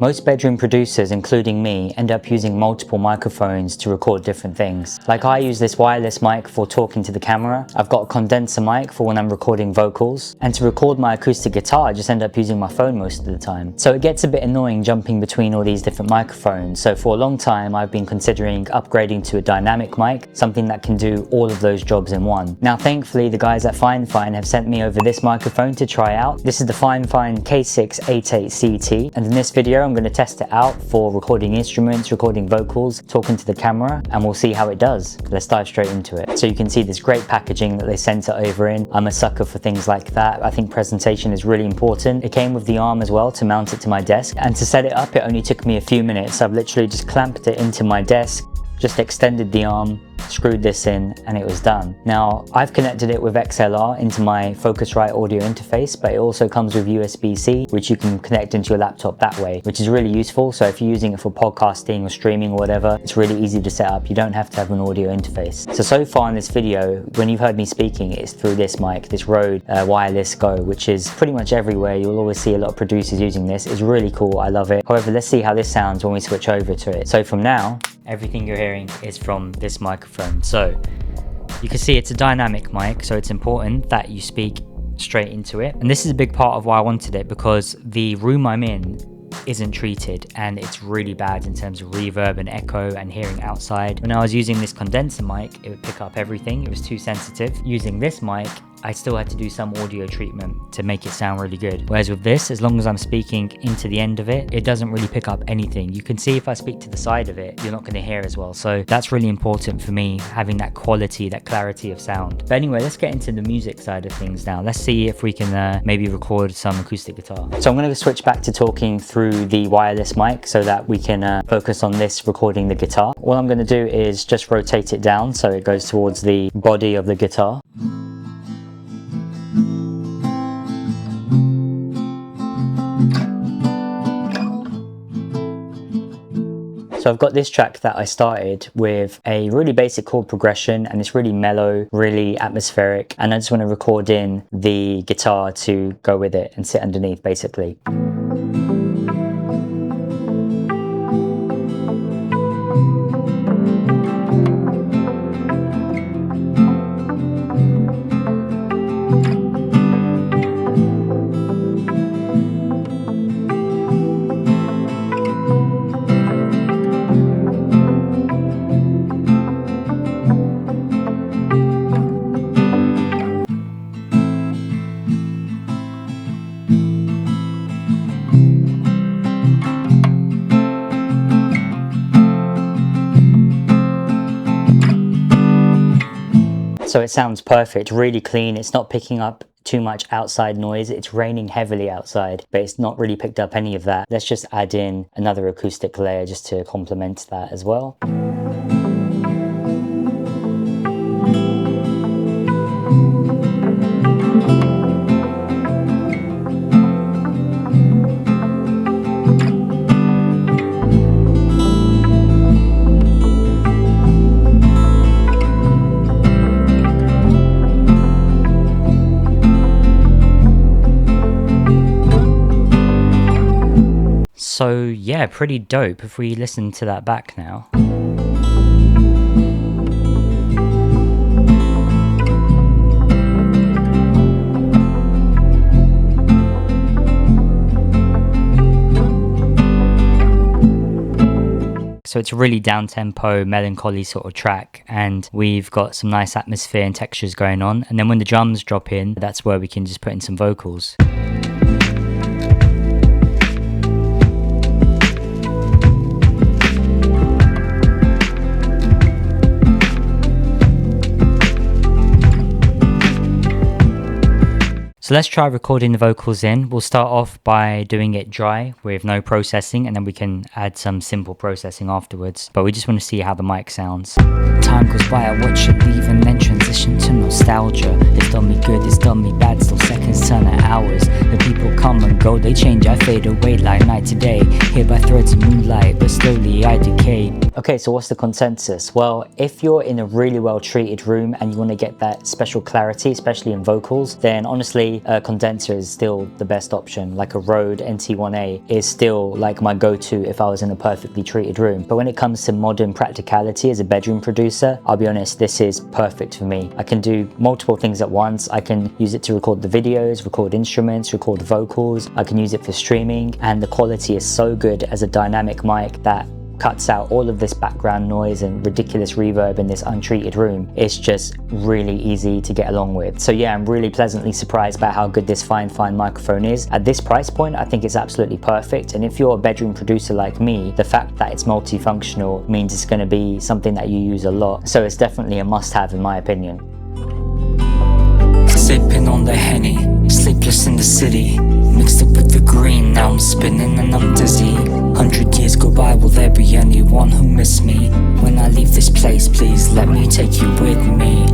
Most bedroom producers, including me, end up using multiple microphones to record different things. Like I use this wireless mic for talking to the camera, I've got a condenser mic for when I'm recording vocals, and to record my acoustic guitar I just end up using my phone most of the time. So it gets a bit annoying jumping between all these different microphones, so for a long time I've been considering upgrading to a dynamic mic, something that can do all of those jobs in one. Now thankfully the guys at Fifine have sent me over this microphone to try out. This is the Fifine K688CT, and in this video I'm going to test it out for recording instruments, recording vocals, talking to the camera, and we'll see how it does. Let's dive straight into it. So you can see this great packaging that they sent it over in. I'm a sucker for things like that. I think presentation is really important. It came with the arm as well to mount it to my desk, and to set it up it only took me a few minutes. I've literally just clamped it into my desk, just extended the arm, screwed this in, and it was done. Now I've connected it with XLR into my Focusrite audio interface, but it also comes with USB-C, which you can connect into your laptop that way, which is really useful. So if you're using it for podcasting or streaming or whatever, it's really easy to set up. You don't have to have an audio interface. So far in this video, when you've heard me speaking, it's through this mic, this Rode Wireless Go, which is pretty much everywhere. You'll always see a lot of producers using this. It's really cool, I love it. However, let's see how this sounds when we switch over to it. So from now, everything you're hearing is from this microphone. So you can see it's a dynamic mic, so it's important that you speak straight into it. And this is a big part of why I wanted it, because the room I'm in isn't treated and it's really bad in terms of reverb and echo and hearing outside. When I was using this condenser mic, it would pick up everything. It was too sensitive. Using this mic, I still had to do some audio treatment to make it sound really good. Whereas with this, as long as I'm speaking into the end of it, it doesn't really pick up anything. You can see if I speak to the side of it, you're not going to hear as well. So that's really important for me, having that quality, that clarity of sound. But anyway, let's get into the music side of things now. Let's see if we can maybe record some acoustic guitar. So I'm going to switch back to talking through the wireless mic so that we can focus on this recording the guitar. All I'm going to do is just rotate it down so it goes towards the body of the guitar. So I've got this track that I started with a really basic chord progression, and it's really mellow, really atmospheric, and I just want to record in the guitar to go with it and sit underneath basically. So it sounds perfect, really clean. It's not picking up too much outside noise. It's raining heavily outside, but it's not really picked up any of that. Let's just add in another acoustic layer just to complement that as well. So yeah, pretty dope. If we listen to that back now. So it's a really down-tempo, melancholy sort of track, and we've got some nice atmosphere and textures going on. And then when the drums drop in, that's where we can just put in some vocals. So let's try recording the vocals in. We'll start off by doing it dry with no processing, and then we can add some simple processing afterwards. But we just want to see how the mic sounds. Time goes by, I watch it leave and then transition to nostalgia. It's done me good, it's done me bad, still seconds turn to hours. The people come and go, they change, I fade away like night to day. Hit by threads of moonlight, but slowly I decay. Okay, so what's the consensus? Well, if you're in a really well treated room and you want to get that special clarity, especially in vocals, then honestly, quality condenser is still the best option. Like a Rode NT1A is still like my go-to if I was in a perfectly treated room. But when it comes to modern practicality as a bedroom producer, I'll be honest, this is perfect for me. I can do multiple things at once. I can use it to record the videos, record instruments, record vocals. I can use it for streaming, and the quality is so good as a dynamic mic that cuts out all of this background noise and ridiculous reverb in this untreated room. It's just really easy to get along with. So yeah, I'm really pleasantly surprised by how good this Fifine microphone is. At this price point, I think it's absolutely perfect. And if you're a bedroom producer like me, the fact that it's multifunctional means it's going to be something that you use a lot. So it's definitely a must-have in my opinion. Sipping on the Henny, sleepless in the city, mixed up with the green, now I'm spinning and I'm dizzy. 100 years go by, will there be anyone who miss me? When I leave this place, please let me take you with me.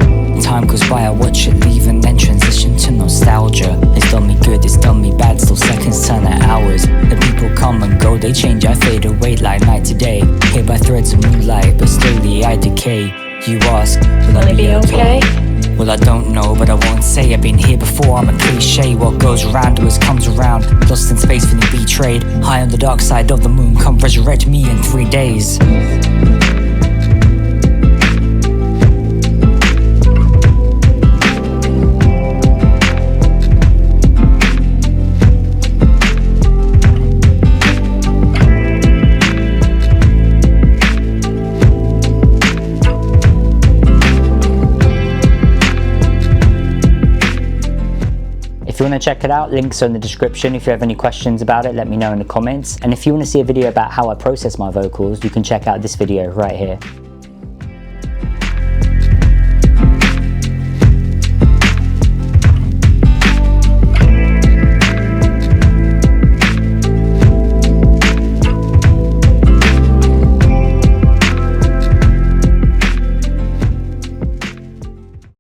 Time goes by, I watch it leave and then transition to nostalgia. It's done me good, it's done me bad, still seconds turn to hours. The people come and go, they change, I fade away like night to day. Hit by threads of moonlight, but slowly I decay. You ask, will I be okay? Well, I don't know, but I won't say. I've been here before, I'm a cliche. What goes around always comes around. Lost in space, feeling betrayed. High on the dark side of the moon, come resurrect me in 3 days. If you want to check it out, links are in the description. If you have any questions about it, let me know in the comments. And if you want to see a video about how I process my vocals, you can check out this video right here.